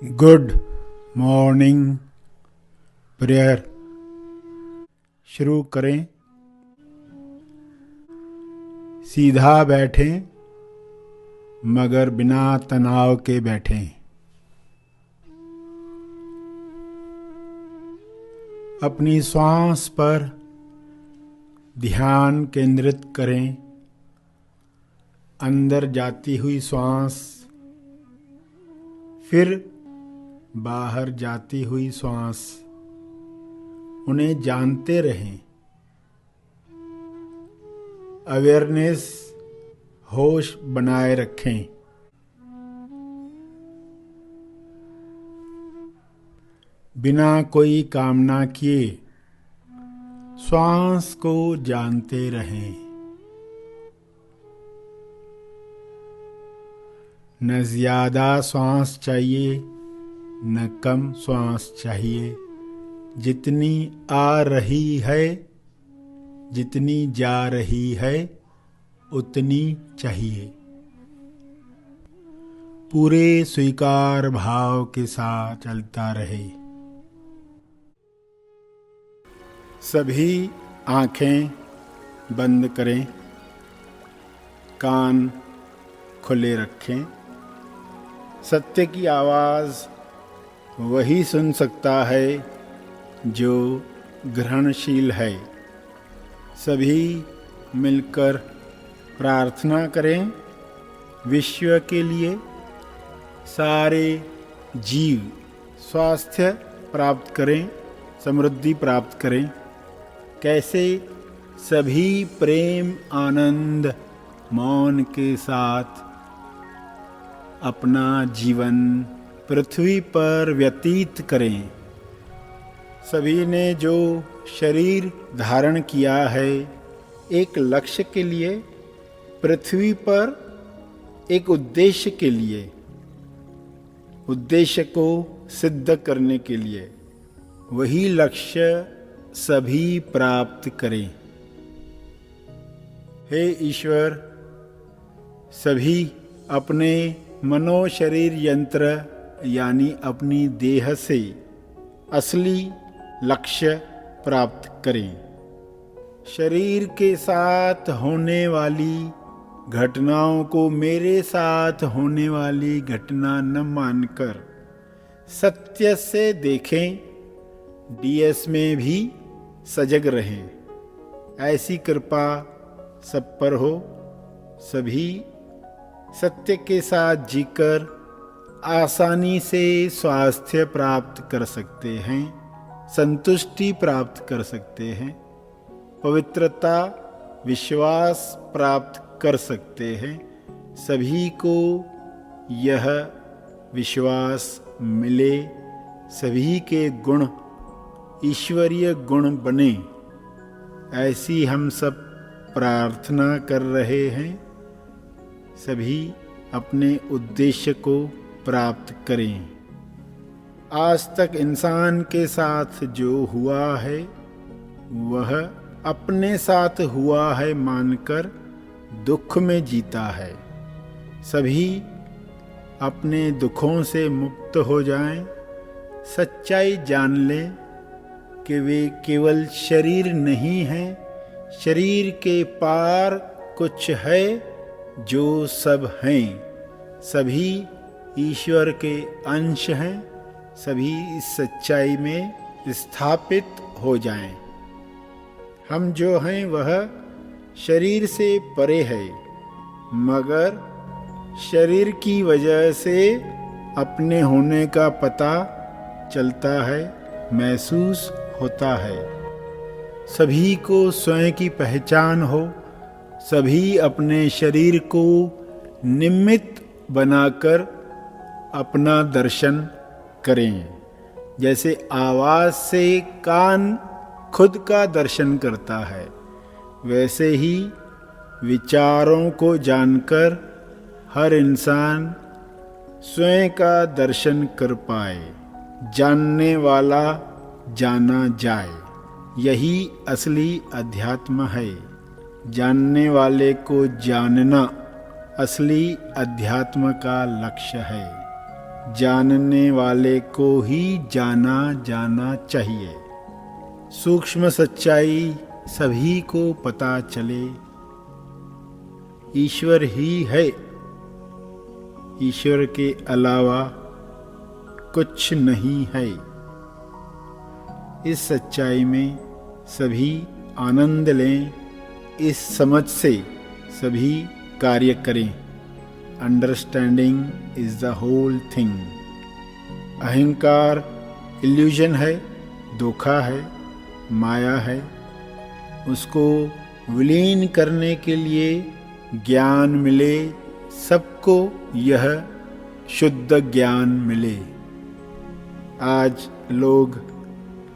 Good morning prayer शुरू करें। सीधा बैठें मगर बिना तनाव के बैठें। अपनी श्वास पर ध्यान केंद्रित करें। अंदर जाती हुई श्वास, फिर बाहर जाती हुई श्वास, उन्हें जानते रहें। अवेयरनेस, होश बनाए रखें। बिना कोई कामना किए श्वास को जानते रहें। न ज्यादा श्वास चाहिए न कम श्वास चाहिए। जितनी आ रही है, जितनी जा रही है, उतनी चाहिए। पूरे स्वीकार भाव के साथ चलता रहे। सभी आंखें बंद करें, कान खुले रखें। सत्य की आवाज़ वही सुन सकता है जो ग्रहणशील है। सभी मिलकर प्रार्थना करें। विश्व के लिए सारे जीव स्वास्थ्य प्राप्त करें, समृद्धि प्राप्त करें। कैसे सभी प्रेम आनंद मौन के साथ अपना जीवन पृथ्वी पर व्यतीत करें। सभी ने जो शरीर धारण किया है एक लक्ष्य के लिए, पृथ्वी पर एक उद्देश्य के लिए, उद्देश्य को सिद्ध करने के लिए, वही लक्ष्य सभी प्राप्त करें। हे ईश्वर, सभी अपने मनो शरीर यंत्र यानी अपनी देह से असली लक्ष्य प्राप्त करें। शरीर के साथ होने वाली घटनाओं को मेरे साथ होने वाली घटना न मानकर सत्य से देखें। डीएस में भी सजग रहें। ऐसी कृपा सब पर हो। सभी सत्य के साथ जीकर आसानी से स्वास्थ्य प्राप्त कर सकते हैं, संतुष्टि प्राप्त कर सकते हैं, पवित्रता, विश्वास प्राप्त कर सकते हैं। सभी को यह विश्वास मिले, सभी के गुण ईश्वरीय गुण बने, ऐसी हम सब प्रार्थना कर रहे हैं। सभी अपने उद्देश्य को प्राप्त करें। आज तक इंसान के साथ जो हुआ है वह अपने साथ हुआ है मानकर दुख में जीता है। सभी अपने दुखों से मुक्त हो जाएं। सच्चाई जान लें कि वे केवल शरीर नहीं हैं, शरीर के पार कुछ है जो सब हैं। सभी ईश्वर के अंश हैं। सभी इस सच्चाई में स्थापित हो जाएं। हम जो हैं वह शरीर से परे है, मगर शरीर की वजह से अपने होने का पता चलता है, महसूस होता है। सभी को स्वयं की पहचान हो। सभी अपने शरीर को निमित्त बनाकर अपना दर्शन करें। जैसे आवाज़ से कान खुद का दर्शन करता है, वैसे ही विचारों को जानकर हर इंसान स्वयं का दर्शन कर पाए। जानने वाला जाना जाए, यही असली अध्यात्म है। जानने वाले को जानना असली अध्यात्म का लक्ष्य है। जानने वाले को ही जाना जाना चाहिए। सूक्ष्म सच्चाई सभी को पता चले, ईश्वर ही है, ईश्वर के अलावा कुछ नहीं है। इस सच्चाई में सभी आनंद लें, इस समझ से सभी कार्य करें। Understanding is the whole thing. अहंकार इल्यूजन है, धोखा है, माया है। उसको विलीन करने के लिए ज्ञान मिले, सबको यह शुद्ध ज्ञान मिले। आज लोग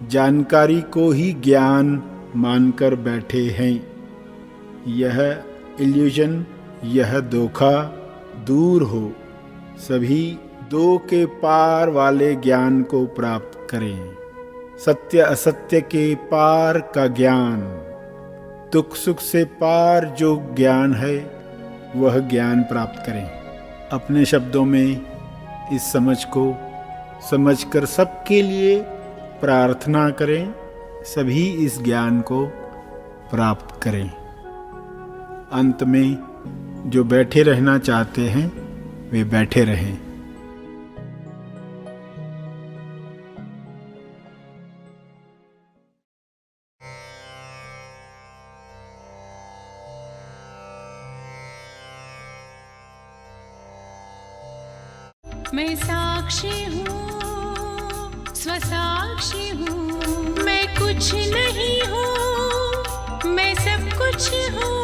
जानकारी को ही ज्ञान मानकर बैठे हैं। यह इल्यूजन, यह धोखा दूर हो। सभी दो के पार वाले ज्ञान को प्राप्त करें। सत्य असत्य के पार का ज्ञान, दुख सुख से पार जो ज्ञान है, वह ज्ञान प्राप्त करें। अपने शब्दों में इस समझ को समझकर सबके लिए प्रार्थना करें, सभी इस ज्ञान को प्राप्त करें। अंत में जो बैठे रहना चाहते हैं वे बैठे रहें। मैं साक्षी हूँ, स्वसाक्षी हूँ। मैं कुछ नहीं हूँ, मैं सब कुछ हूँ।